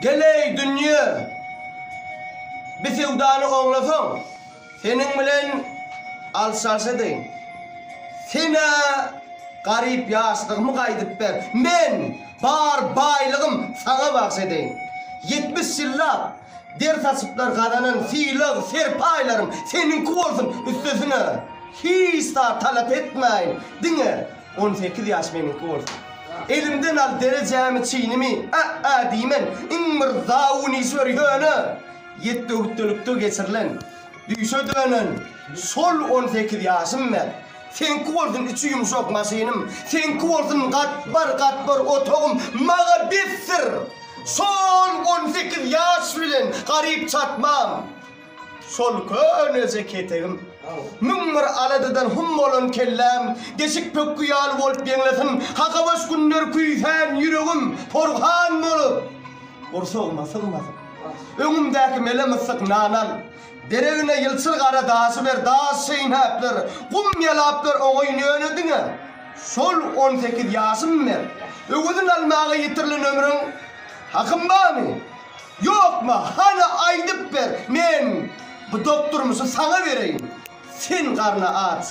Geley dünya. Bir sevdanı oğlasan, senin bilen alsalsa deyin. Sena garip yaşlığımı kaydıp ber. Men bar baylığım sana bahsedeyim. 70 yıllar ders asıplar kadanın fiilag serpaylarım senin kuvolsun üstesine. Hiç da talep etmeyin. Dine 18 yaş benim kuvolsun. Elimden al derecemi çiğnimi diyemen İmmırzavuni sörgönü 7 öktülükte geçirilen Düşe dönen sol 18 yaşım ben. Sen kuvoldun içi yumuşak masinim. Sen kuvoldun katbar otoğum mağa bitsir. Sol 18 yaş bilen garip çatmam. Sol köneze ketegim. Mümmür aladıdan hum olan kellem. Deşik pökkü yal volt benletin. Hakavaş günler küyfen yüreğim. Torhan bolup. Orsa olmasın. Öňümdäki mele mısık nanan. Deregine yılçıl gara dağısı ver, dağısı şeyin haplar. Kum yalaplar oğayın yönüdüne. Sol 18 yaşım ver. Ögüdün almağa yitirilen ömrün. Hakkım var mı? Yok mu? Hala aydıp ver. Men bu doktorumuzu sana vereyim. Sen karnı aç.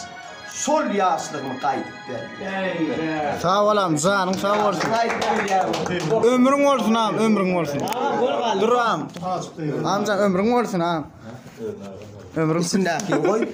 Sol yaşlığımı kaydıp ver. Sağ olam, canım sağ olsun. Ömrün olsun ağam, ömrün olsun. Dur ağam. Amca ömrün olsun ağam. Ömrün. İsimdaki koy.